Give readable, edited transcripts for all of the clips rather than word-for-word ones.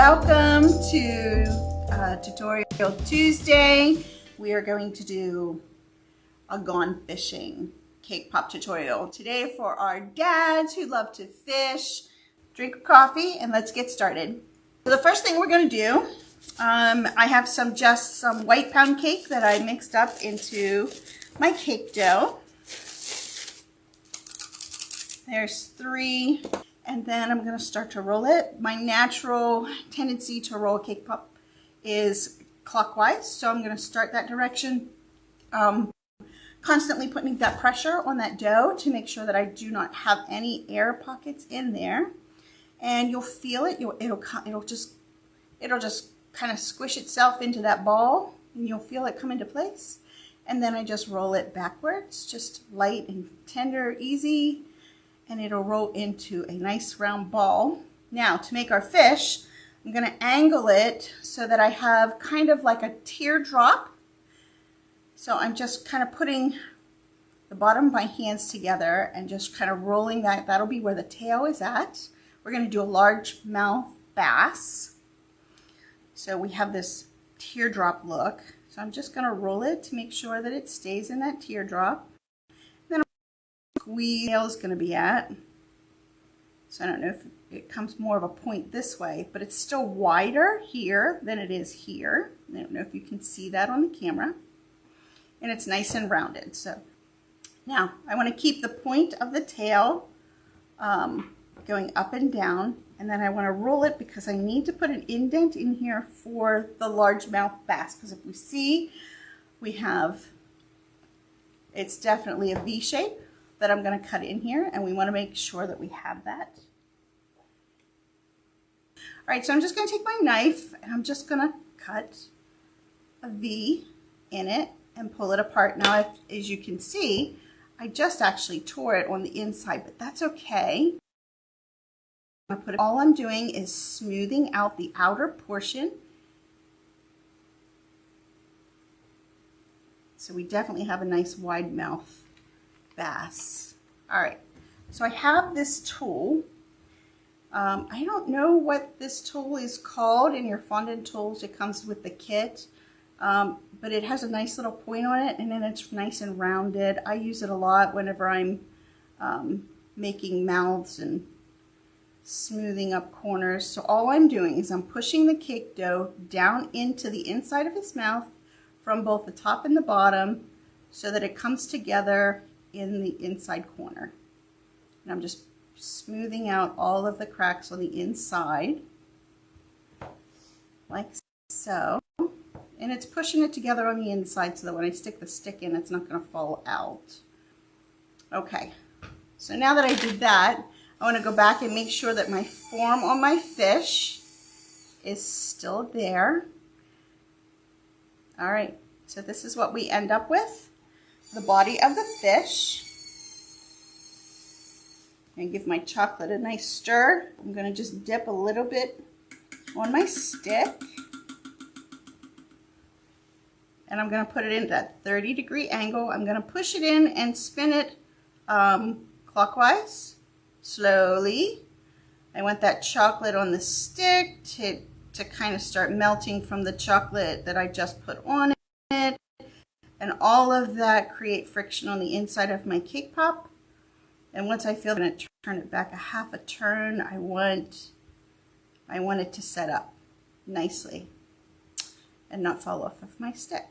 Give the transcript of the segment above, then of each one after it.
Welcome to Tutorial Tuesday. We are going to do a gone fishing cake pop tutorial today for our dads who love to fish. Drink a coffee and let's get started. So the first thing we're going to do, I have just some white pound cake that I mixed up into my cake dough. There's 3. And then I'm going to start to roll it. My natural tendency to roll a cake pop is clockwise. So I'm going to start that direction, constantly putting that pressure on that dough to make sure that I do not have any air pockets in there. And you'll feel it. It'll just kind of squish itself into that ball, and you'll feel it come into place. And then I just roll it backwards, just light and tender, easy. And it'll roll into a nice round ball. Now, to make our fish, I'm going to angle it so that I have kind of like a teardrop. So I'm just kind of putting the bottom of my hands together and just kind of rolling that. That'll be where the tail is at. We're going to do a largemouth bass. So we have this teardrop look. So I'm just going to roll it to make sure that it stays in that teardrop. Squeeze tail is going to be at. So I don't know if it comes more of a point this way, but it's still wider here than it is here. I don't know if you can see that on the camera. And it's nice and rounded. So now I want to keep the point of the tail going up and down, and then I want to roll it because I need to put an indent in here for the largemouth bass, because if we see, it's definitely a V shape that I'm going to cut in here, and we want to make sure that we have that. All right, so I'm just going to take my knife and I'm just going to cut a V in it and pull it apart. Now, as you can see, I just actually tore it on the inside, but that's okay. All I'm doing is smoothing out the outer portion. So we definitely have a nice wide mouth bass. All right, so I have this tool. I don't know what this tool is called in your fondant tools. It comes with the kit, but it has a nice little point on it, and then it's nice and rounded. I use it a lot whenever I'm making mouths and smoothing up corners. So all I'm doing is I'm pushing the cake dough down into the inside of his mouth from both the top and the bottom so that it comes together in the inside corner. And I'm just smoothing out all of the cracks on the inside, like so. And it's pushing it together on the inside so that when I stick the stick in, it's not going to fall out. Okay, so now that I did that, I want to go back and make sure that my form on my fish is still there. All right, so this is what we end up with. The body of the fish. I'm going to give my chocolate a nice stir. I'm going to just dip a little bit on my stick. And I'm going to put it in that 30-degree angle. I'm going to push it in and spin it clockwise, slowly. I want that chocolate on the stick to kind of start melting from the chocolate that I just put on it. And all of that create friction on the inside of my cake pop. And once I feel I'm going to turn it back a half a turn, I want it to set up nicely and not fall off of my stick.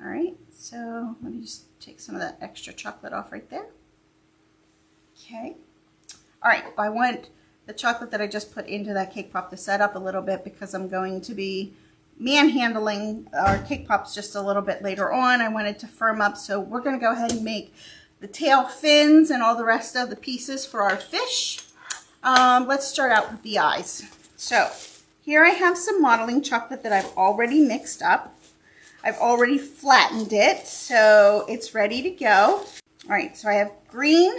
All right, so let me just take some of that extra chocolate off right there. Okay. All right, I want the chocolate that I just put into that cake pop to set up a little bit because I'm going to be manhandling our cake pops just a little bit later on. I want it to firm up, so we're going to go ahead and make the tail fins and all the rest of the pieces for our fish. Let's start out with the eyes. So here I have some modeling chocolate that I've already mixed up. I've already flattened it, so it's ready to go. All right, so I have green,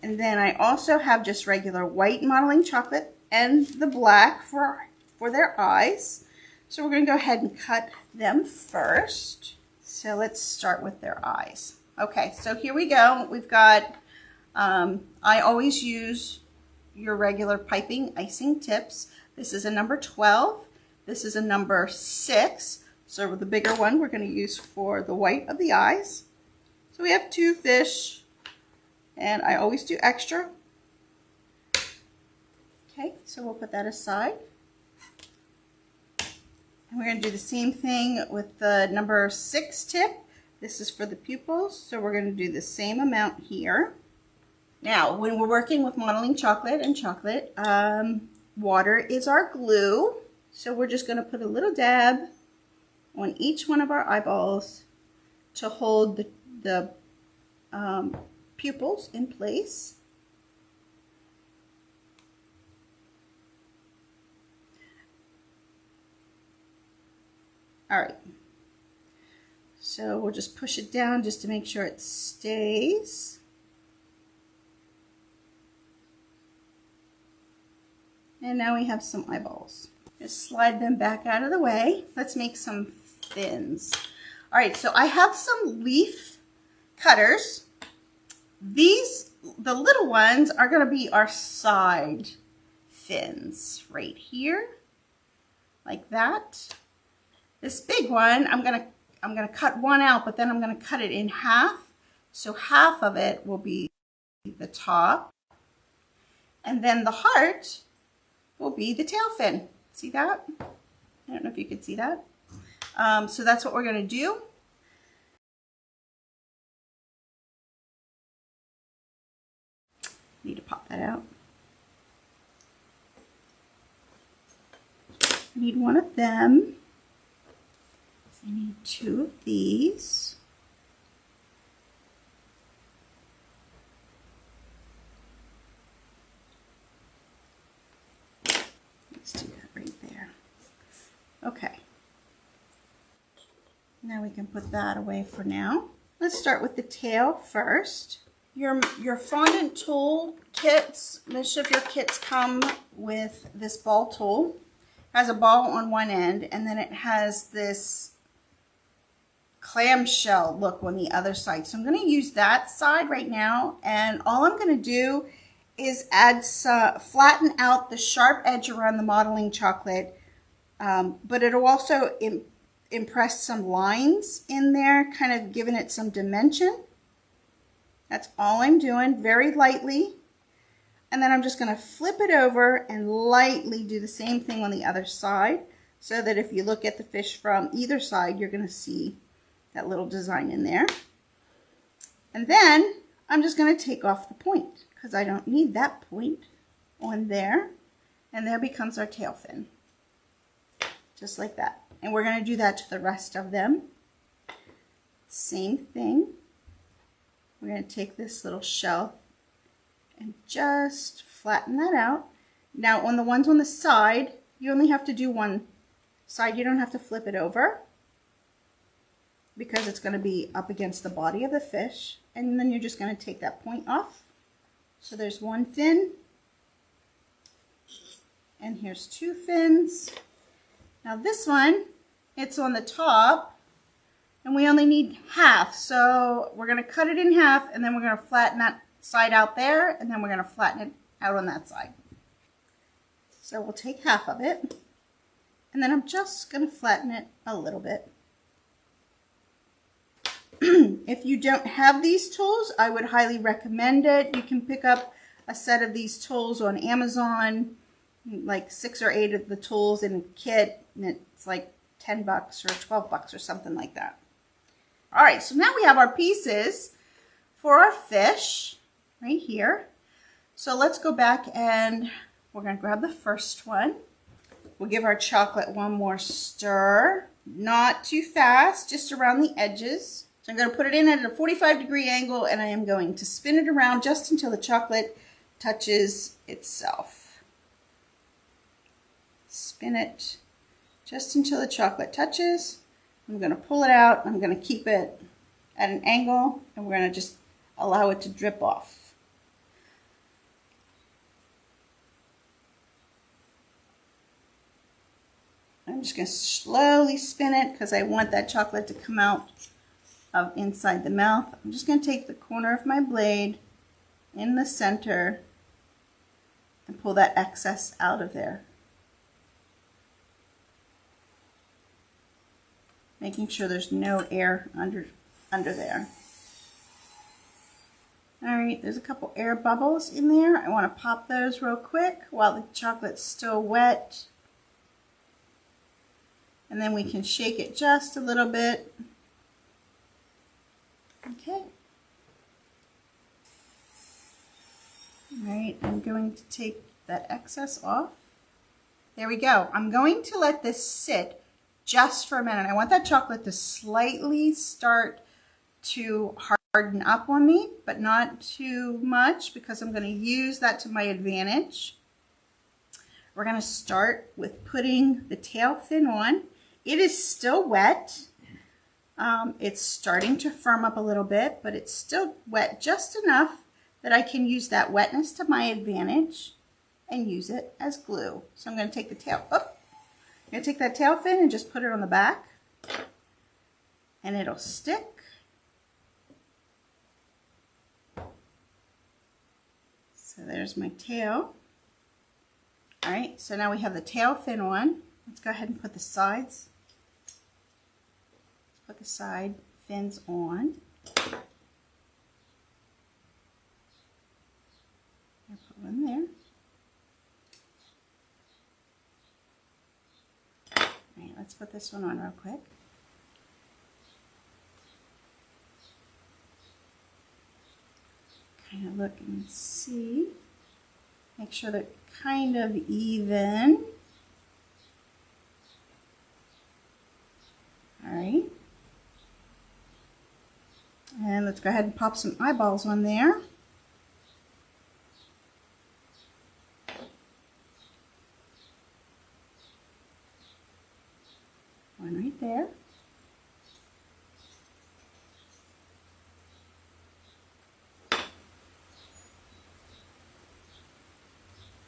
and then I also have just regular white modeling chocolate and the black for their eyes. So we're going to go ahead and cut them first. So let's start with their eyes. Okay, so here we go. We've got, I always use your regular piping icing tips. This is a number 12. This is a number 6. So the bigger one we're going to use for the white of the eyes. So we have 2 fish, and I always do extra. Okay, so we'll put that aside. And we're going to do the same thing with the number 6 tip. This is for the pupils, so we're going to do the same amount here. Now, when we're working with modeling chocolate and chocolate, water is our glue. So we're just going to put a little dab on each one of our eyeballs to hold the pupils in place. All right. So we'll just push it down just to make sure it stays. And now we have some eyeballs. Just slide them back out of the way. Let's make some fins. All right, so I have some leaf cutters. These, the little ones, are going to be our side fins right here, like that. This big one, I'm gonna cut one out, but then I'm gonna cut it in half. So half of it will be the top, and then the heart will be the tail fin. See that? I don't know if you could see that. So that's what we're gonna do. Need to pop that out. I need one of them. I need 2 of these. Let's do that right there. Okay. Now we can put that away for now. Let's start with the tail first. Your fondant tool kits, most of your kits come with this ball tool. It has a ball on one end, and then it has this clamshell look on the other side. So I'm going to use that side right now, and all I'm going to do is flatten out the sharp edge around the modeling chocolate, but it'll also impress some lines in there, kind of giving it some dimension. That's all I'm doing, very lightly. And then I'm just going to flip it over and lightly do the same thing on the other side, so that if you look at the fish from either side, you're going to see that little design in there. And then I'm just going to take off the point, because I don't need that point on there. And there becomes our tail fin. Just like that. And we're going to do that to the rest of them. Same thing. We're going to take this little shell and just flatten that out. Now on the ones on the side, you only have to do one side. You don't have to flip it over, because it's going to be up against the body of the fish. And then you're just going to take that point off. So there's one fin, and here's 2 fins. Now this one, it's on the top, and we only need half. So we're going to cut it in half, and then we're going to flatten that side out there, and then we're going to flatten it out on that side. So we'll take half of it, and then I'm just going to flatten it a little bit. If you don't have these tools, I would highly recommend it. You can pick up a set of these tools on Amazon, like 6 or 8 of the tools in a kit, and it's like $10 or $12 or something like that. All right, so now we have our pieces for our fish right here. So let's go back, and we're going to grab the first one. We'll give our chocolate one more stir, not too fast, just around the edges. So I'm going to put it in at a 45-degree angle, and I am going to spin it around just until the chocolate touches itself. Spin it just until the chocolate touches. I'm going to pull it out. I'm going to keep it at an angle, and we're going to just allow it to drip off. I'm just going to slowly spin it because I want that chocolate to come out of inside the mouth. I'm just going to take the corner of my blade in the center and pull that excess out of there. making sure there's no air under there. All right, there's a couple air bubbles in there. I want to pop those real quick while the chocolate's still wet. And then we can shake it just a little bit. Okay. All right, I'm going to take that excess off. There we go. I'm going to let this sit just for a minute. I want that chocolate to slightly start to harden up on me, but not too much, because I'm going to use that to my advantage. We're going to start with putting the tail fin on. It is still wet. It's starting to firm up a little bit, but it's still wet just enough that I can use that wetness to my advantage and use it as glue. So I'm going to take the tail, I'm going to take that tail fin and just put it on the back, and it'll stick. So there's my tail. All right, so now we have the tail fin on. Let's go ahead and put the sides. Let's put the side fins on. I'll put one there. All right, let's put this one on real quick. Kind of look and see. Make sure they're kind of even. All right. And let's go ahead and pop some eyeballs on there. One right there.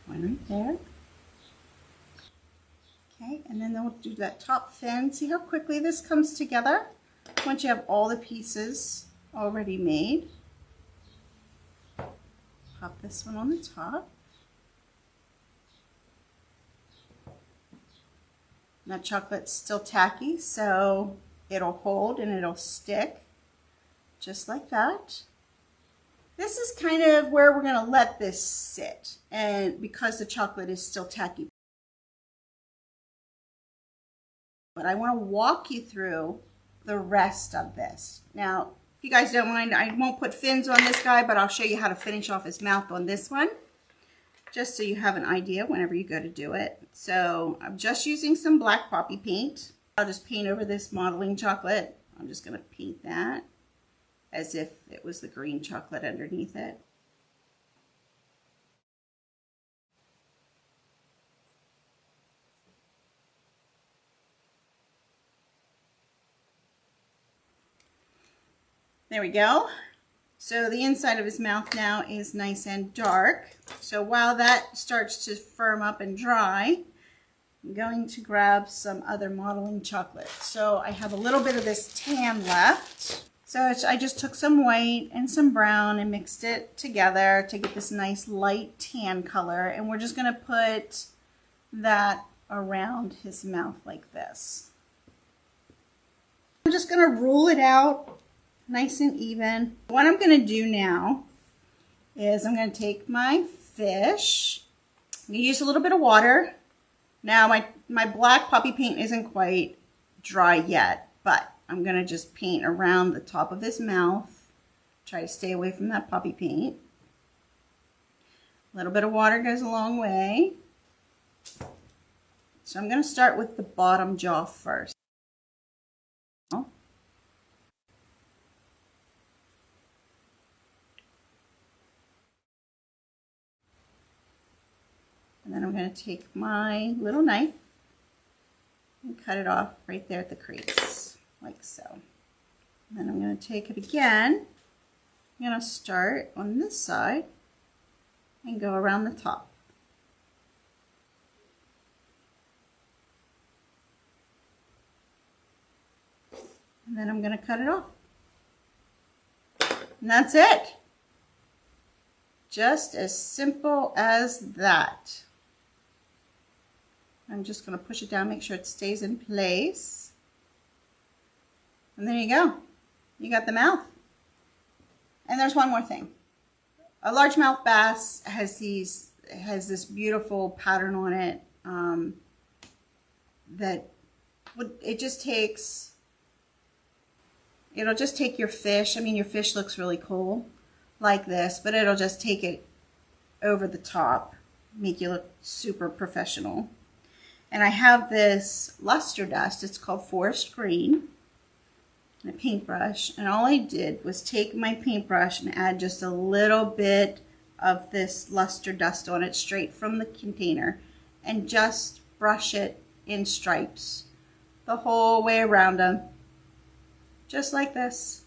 One right there. Okay, and then we'll do that top fin. See how quickly this comes together once you have all the pieces already made. Pop this one on the top. And that chocolate's still tacky, so it'll hold and it'll stick just like that. This is kind of where we're going to let this sit, and because the chocolate is still tacky. But I want to walk you through the rest of this. Now, if you guys don't mind, I won't put fins on this guy, but I'll show you how to finish off his mouth on this one, just so you have an idea whenever you go to do it. So I'm just using some black poppy paint. I'll just paint over this modeling chocolate. I'm just going to paint that as if it was the green chocolate underneath it. There we go. So the inside of his mouth now is nice and dark. So while that starts to firm up and dry, I'm going to grab some other modeling chocolate. So I have a little bit of this tan left. So I just took some white and some brown and mixed it together to get this nice light tan color. And we're just going to put that around his mouth like this. I'm just going to rule it out nice and even. What I'm going to do now is I'm going to take my fish. I'm going to use a little bit of water. Now my black poppy paint isn't quite dry yet, but I'm going to just paint around the top of his mouth. Try to stay away from that poppy paint. A little bit of water goes a long way. So I'm going to start with the bottom jaw first. And then I'm going to take my little knife and cut it off right there at the crease, like so. And then I'm going to take it again. I'm going to start on this side and go around the top. And then I'm going to cut it off. And that's it. Just as simple as that. I'm just going to push it down, make sure it stays in place. And there you go. You got the mouth. And there's one more thing. A largemouth bass has this beautiful pattern on it it'll just take your fish. I mean, your fish looks really cool like this, but it'll just take it over the top, make you look super professional. And I have this luster dust. It's called Forest Green, and a paintbrush. And all I did was take my paintbrush and add just a little bit of this luster dust on it straight from the container and just brush it in stripes the whole way around them, just like this.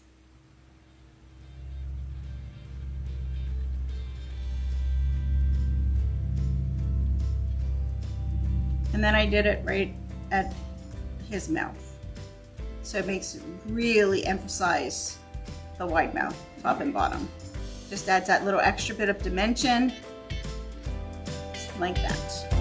And then I did it right at his mouth. So it makes it really emphasize the wide mouth, top and bottom. Just adds that little extra bit of dimension, like that.